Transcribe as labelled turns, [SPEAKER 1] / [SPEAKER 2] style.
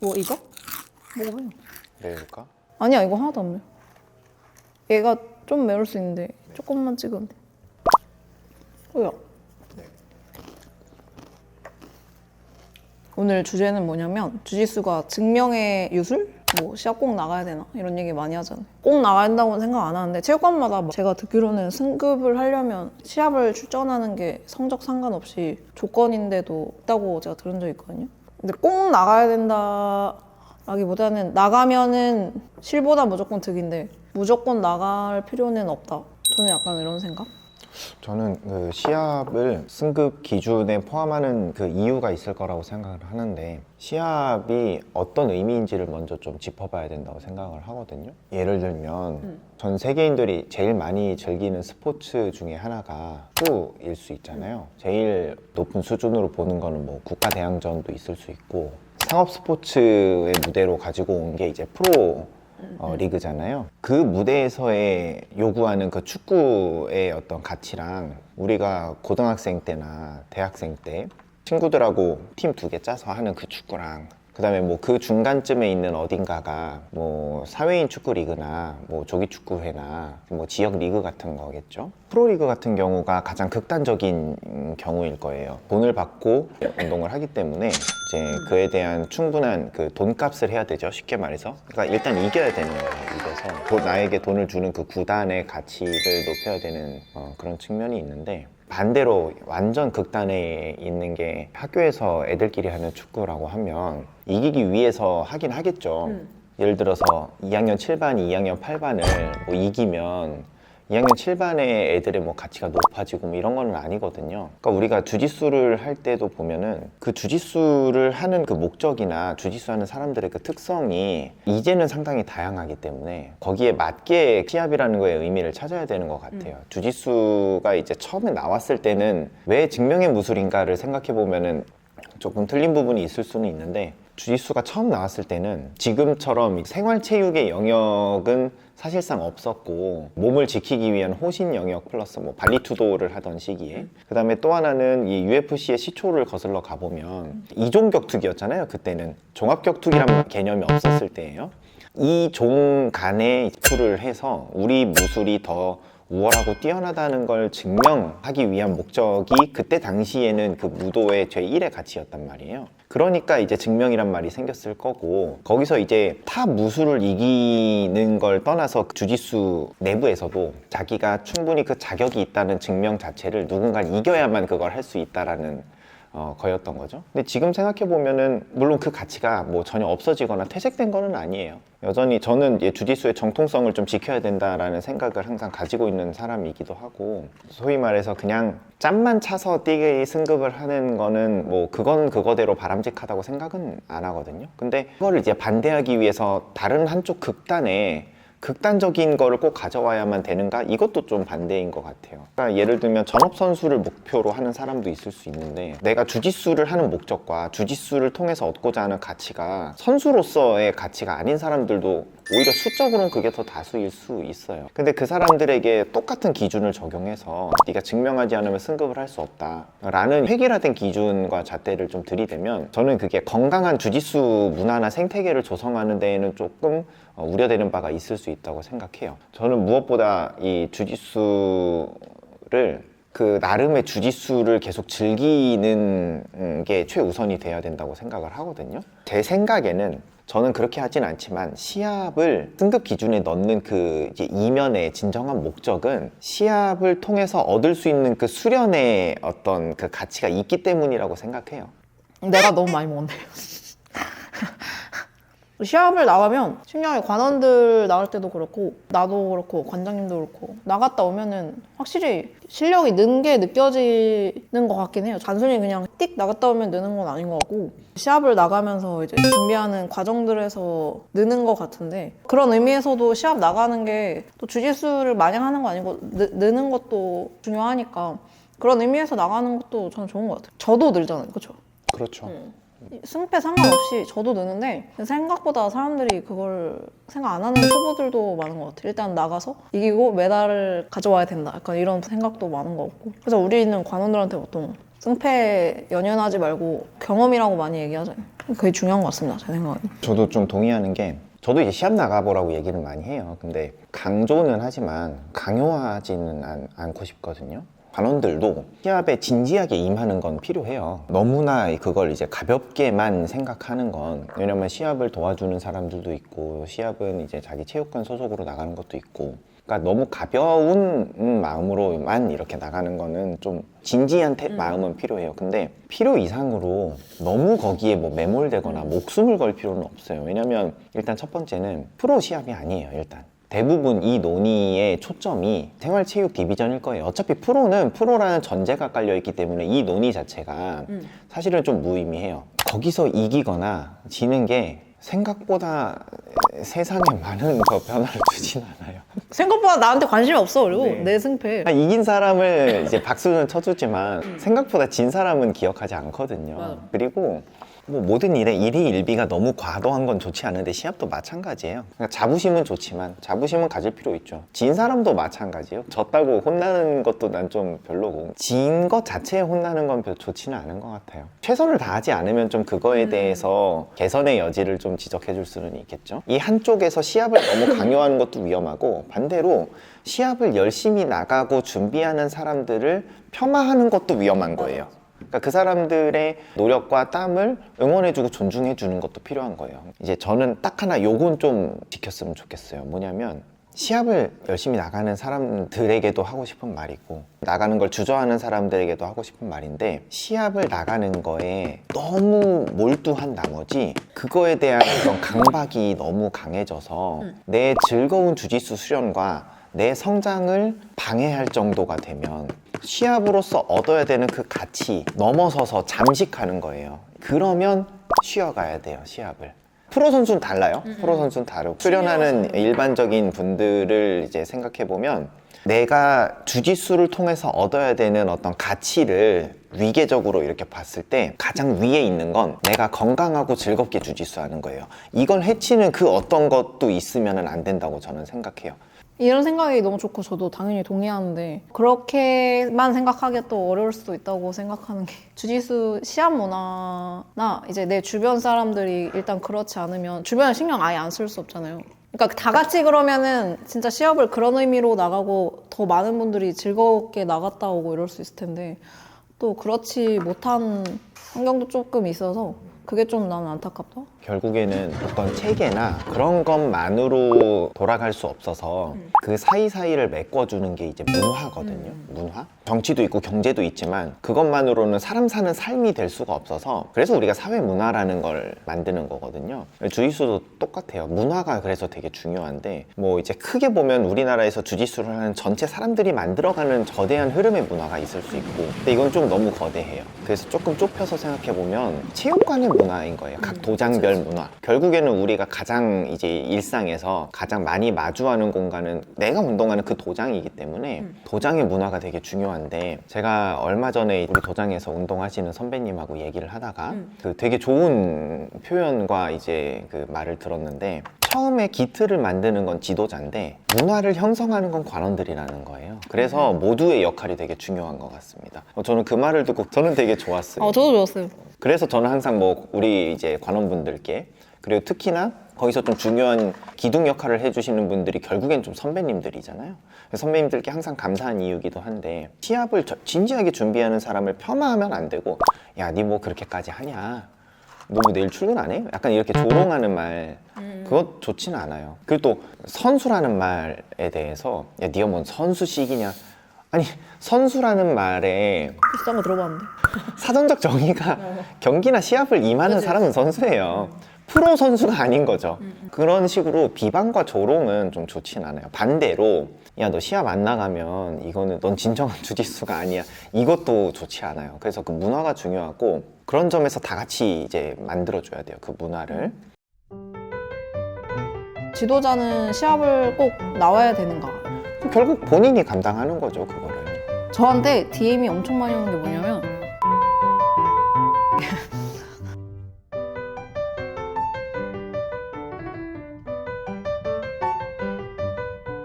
[SPEAKER 1] 뭐 이거? 먹어봐요.
[SPEAKER 2] 매울까?
[SPEAKER 1] 아니야, 이거 하나도 안 매워. 얘가 좀 매울 수 있는데 조금만 찍으면 돼. 뭐야? 오늘 주제는 뭐냐면 주짓수가 증명의 유술? 뭐 시합 꼭 나가야 되나? 이런 얘기 많이 하잖아요. 꼭 나가야 된다고는 생각 안 하는데 체육관마다 제가 듣기로는 승급을 하려면 시합을 출전하는 게 성적 상관없이 조건인데도 있다고 제가 들은 적이 있거든요. 근데 꼭 나가야 된다라기보다는 나가면은 실보다 무조건 득인데 무조건 나갈 필요는 없다. 저는 약간 이런 생각?
[SPEAKER 2] 저는 그 시합을 승급 기준에 포함하는 그 이유가 있을 거라고 생각을 하는데, 시합이 어떤 의미인지를 먼저 좀 짚어봐야 된다고 생각을 하거든요. 예를 들면 전 세계인들이 제일 많이 즐기는 스포츠 중에 하나가 축구일 수 있잖아요. 제일 높은 수준으로 보는 거는 뭐 국가대항전도 있을 수 있고, 상업 스포츠의 무대로 가지고 온 게 이제 프로 리그잖아요. 그 무대에서의 요구하는 그 축구의 어떤 가치랑 우리가 고등학생 때나 대학생 때 친구들하고 팀 2개 짜서 하는 그 축구랑, 그 다음에 뭐 그 중간쯤에 있는 어딘가가 뭐 사회인 축구 리그나 뭐 조기 축구회나 뭐 지역 리그 같은 거겠죠. 프로리그 같은 경우가 가장 극단적인 경우일 거예요. 돈을 받고 운동을 하기 때문에 이제 그에 대한 충분한 그 돈값을 해야 되죠, 쉽게 말해서. 그러니까 일단 이겨야 되는 거예요. 이겨서 나에게 돈을 주는 그 구단의 가치를 높여야 되는 그런 측면이 있는데, 반대로 완전 극단에 있는 게 학교에서 애들끼리 하는 축구라고 하면 이기기 위해서 하긴 하겠죠. 예를 들어서 2학년 7반, 2학년 8반을 뭐 이기면 2학년 7반의 애들의 뭐 가치가 높아지고 뭐 이런 거는 아니거든요. 그러니까 우리가 주짓수를 할 때도 보면은 그 주짓수를 하는 그 목적이나 주짓수 하는 사람들의 그 특성이 이제는 상당히 다양하기 때문에 거기에 맞게 시합이라는 거에 의미를 찾아야 되는 것 같아요. 주짓수가 이제 처음에 나왔을 때는 왜 증명의 무술인가를 생각해 보면은 조금 틀린 부분이 있을 수는 있는데, 주짓수가 처음 나왔을 때는 지금처럼 생활체육의 영역은 사실상 없었고, 몸을 지키기 위한 호신 영역 플러스 뭐 발리투도를 하던 시기에, 그 다음에 또 하나는 이 UFC의 시초를 거슬러 가보면 이종격투기였잖아요. 그때는 종합격투기라는 개념이 없었을 때예요. 이 종 간에 투를 해서 우리 무술이 더 우월하고 뛰어나다는 걸 증명하기 위한 목적이 그때 당시에는 그 무도의 제1의 가치였단 말이에요. 그러니까 이제 증명이란 말이 생겼을 거고, 거기서 이제 타 무술을 이기는 걸 떠나서 주짓수 내부에서도 자기가 충분히 그 자격이 있다는 증명 자체를 누군가를 이겨야만 그걸 할 수 있다라는 거였던 거죠. 근데 지금 생각해보면은 물론 그 가치가 뭐 전혀 없어지거나 퇴색된 거는 아니에요. 여전히 저는 주짓수의 정통성을 좀 지켜야 된다라는 생각을 항상 가지고 있는 사람이기도 하고, 소위 말해서 그냥 짬만 차서 뛰게 승급을 하는 거는 뭐 그건 그거대로 바람직하다고 생각은 안 하거든요. 근데 그거를 이제 반대하기 위해서 다른 한쪽 극단적인 거를 꼭 가져와야만 되는가? 이것도 좀 반대인 것 같아요. 그러니까 예를 들면 전업선수를 목표로 하는 사람도 있을 수 있는데, 내가 주짓수를 하는 목적과 주짓수를 통해서 얻고자 하는 가치가 선수로서의 가치가 아닌 사람들도 오히려 수적으로는 그게 더 다수일 수 있어요. 근데 그 사람들에게 똑같은 기준을 적용해서 네가 증명하지 않으면 승급을 할 수 없다 라는 획일화된 기준과 잣대를 좀 들이대면, 저는 그게 건강한 주짓수 문화나 생태계를 조성하는 데에는 조금 우려되는 바가 있을 수 있다고 생각해요. 저는 무엇보다 이 주짓수를 그 나름의 주짓수를 계속 즐기는 게 최우선이 돼야 된다고 생각을 하거든요. 제 생각에는 저는 그렇게 하진 않지만 시합을 승급 기준에 넣는 그 이제 이면의 진정한 목적은 시합을 통해서 얻을 수 있는 그 수련의 어떤 그 가치가 있기 때문이라고 생각해요.
[SPEAKER 1] 내가 너무 많이 먹었네. 시합을 나가면 신기하게 관원들 나갈 때도 그렇고 나도 그렇고 관장님도 그렇고 나갔다 오면은 확실히 실력이 는 게 느껴지는 것 같긴 해요. 단순히 그냥 띡 나갔다 오면 느는 건 아닌 것 같고, 시합을 나가면서 이제 준비하는 과정들에서 느는 것 같은데, 그런 의미에서도 시합 나가는 게 또 주짓수를 마냥 하는 거 아니고 느는 것도 중요하니까 그런 의미에서 나가는 것도 저는 좋은 것 같아요. 저도 늘잖아요. 그렇죠?
[SPEAKER 2] 그렇죠.
[SPEAKER 1] 승패 상관없이 저도 느는데 생각보다 사람들이 그걸 생각 안 하는 초보들도 많은 것 같아요. 일단 나가서 이기고 메달을 가져와야 된다, 약간 이런 생각도 많은 것 같고. 그래서 우리는 관원들한테 보통 승패 연연하지 말고 경험이라고 많이 얘기하잖아요. 그게 중요한 것 같습니다. 제 생각에.
[SPEAKER 2] 저도 좀 동의하는 게 저도 이제 시합 나가보라고 얘기는 많이 해요. 근데 강조는 하지만 강요하지는 않고 싶거든요. 관원들도 시합에 진지하게 임하는 건 필요해요. 너무나 그걸 이제 가볍게만 생각하는 건, 왜냐면 시합을 도와주는 사람들도 있고 시합은 이제 자기 체육관 소속으로 나가는 것도 있고, 그러니까 너무 가벼운 마음으로만 이렇게 나가는 거는 좀 진지한 마음은 필요해요. 근데 필요 이상으로 너무 거기에 뭐 매몰되거나 목숨을 걸 필요는 없어요. 왜냐면 일단 첫 번째는 프로 시합이 아니에요. 일단 대부분 이 논의의 초점이 생활체육 디비전일 거예요. 어차피 프로는 프로라는 전제가 깔려 있기 때문에 이 논의 자체가 사실은 좀 무의미해요. 거기서 이기거나 지는 게 생각보다 세상에 많은 변화를 주진 않아요.
[SPEAKER 1] 생각보다 나한테 관심이 없어. 그리고
[SPEAKER 2] 네.
[SPEAKER 1] 내 승패.
[SPEAKER 2] 이긴 사람을 이제 박수는 쳐주지만 생각보다 진 사람은 기억하지 않거든요.
[SPEAKER 1] 맞아.
[SPEAKER 2] 그리고 뭐 모든 일에 일희일비가 너무 과도한 건 좋지 않은데 시합도 마찬가지예요. 그러니까 자부심은 좋지만 자부심은 가질 필요 있죠. 진 사람도 마찬가지예요. 졌다고 혼나는 것도 난 좀 별로고, 진 것 자체에 혼나는 건 별 좋지는 않은 것 같아요. 최선을 다하지 않으면 좀 그거에 대해서 개선의 여지를 좀 지적해 줄 수는 있겠죠. 이 한쪽에서 시합을 너무 강요하는 것도 위험하고, 반대로 시합을 열심히 나가고 준비하는 사람들을 폄하하는 것도 위험한 거예요. 그러니까 그 사람들의 노력과 땀을 응원해주고 존중해주는 것도 필요한 거예요. 이제 저는 딱 하나 요건 좀 지켰으면 좋겠어요. 뭐냐면 시합을 열심히 나가는 사람들에게도 하고 싶은 말이고, 나가는 걸 주저하는 사람들에게도 하고 싶은 말인데, 시합을 나가는 거에 너무 몰두한 나머지 그거에 대한 어떤 강박이 너무 강해져서 내 즐거운 주짓수 수련과 내 성장을 방해할 정도가 되면 시합으로서 얻어야 되는 그 가치 넘어서서 잠식하는 거예요. 그러면 쉬어가야 돼요, 시합을. 프로 선수는 달라요. 프로 선수는 다르고, 수련하는 일반적인 분들을 이제 생각해 보면 내가 주짓수를 통해서 얻어야 되는 어떤 가치를 위계적으로 이렇게 봤을 때 가장 위에 있는 건 내가 건강하고 즐겁게 주짓수 하는 거예요. 이걸 해치는 그 어떤 것도 있으면 안 된다고 저는 생각해요.
[SPEAKER 1] 이런 생각이 너무 좋고 저도 당연히 동의하는데, 그렇게만 생각하기 또 어려울 수도 있다고 생각하는 게, 주짓수 시합 문화나 이제 내 주변 사람들이 일단 그렇지 않으면 주변에 신경 아예 안 쓸 수 없잖아요. 그러니까 다 같이 그러면은 진짜 시합을 그런 의미로 나가고 더 많은 분들이 즐겁게 나갔다 오고 이럴 수 있을 텐데, 또 그렇지 못한 환경도 조금 있어서 그게 좀 나는 안타깝다.
[SPEAKER 2] 결국에는 어떤 체계나 그런 것만으로 돌아갈 수 없어서 그 사이사이를 메꿔주는 게 이제 문화거든요. 문화? 정치도 있고 경제도 있지만 그것만으로는 사람 사는 삶이 될 수가 없어서, 그래서 우리가 사회 문화라는 걸 만드는 거거든요. 주짓수도 똑같아요. 문화가 그래서 되게 중요한데, 뭐 이제 크게 보면 우리나라에서 주짓수를 하는 전체 사람들이 만들어가는 거대한 흐름의 문화가 있을 수 있고, 근데 이건 좀 너무 거대해요. 그래서 조금 좁혀서 생각해보면 체육관의 문화인 거예요. 각 도장별 문화. 결국에는 우리가 가장 이제 일상에서 가장 많이 마주하는 공간은 내가 운동하는 그 도장이기 때문에 도장의 문화가 되게 중요한데, 제가 얼마 전에 우리 도장에서 운동하시는 선배님하고 얘기를 하다가 그 되게 좋은 표현과 이제 그 말을 들었는데, 처음에 기틀을 만드는 건 지도자인데 문화를 형성하는 건 관원들이라는 거예요. 그래서 모두의 역할이 되게 중요한 것 같습니다. 저는 그 말을 듣고 저는 되게 좋았어요.
[SPEAKER 1] 저도 좋았어요.
[SPEAKER 2] 그래서 저는 항상 뭐 우리 이제 관원분들께, 그리고 특히나 거기서 좀 중요한 기둥 역할을 해주시는 분들이 결국엔 좀 선배님들이잖아요. 선배님들께 항상 감사한 이유기도 한데, 시합을 진지하게 준비하는 사람을 폄하하면 안 되고, 야, 니 뭐 그렇게까지 하냐, 너 뭐 내일 출근 안 해? 약간 이렇게 조롱하는 말, 그것 좋지는 않아요. 그리고 또 선수라는 말에 대해서, 야, 니가 뭔 선수식이냐, 아니 선수라는 말에
[SPEAKER 1] 비싼 거 들어봤는데.
[SPEAKER 2] 사전적 정의가 경기나 시합을 임하는
[SPEAKER 1] 그치.
[SPEAKER 2] 사람은 선수예요. 프로 선수가 아닌 거죠. 그런 식으로 비방과 조롱은 좀 좋진 않아요. 반대로, 야, 너 시합 안 나가면 이거는 넌 진정한 주짓수가 아니야, 이것도 좋지 않아요. 그래서 그 문화가 중요하고, 그런 점에서 다 같이 이제 만들어줘야 돼요, 그 문화를.
[SPEAKER 1] 지도자는 시합을 꼭 나와야 되는가?
[SPEAKER 2] 결국 본인이 감당하는 거죠, 그거를.
[SPEAKER 1] 저한테 DM이 엄청 많이 오는 게 뭐냐면,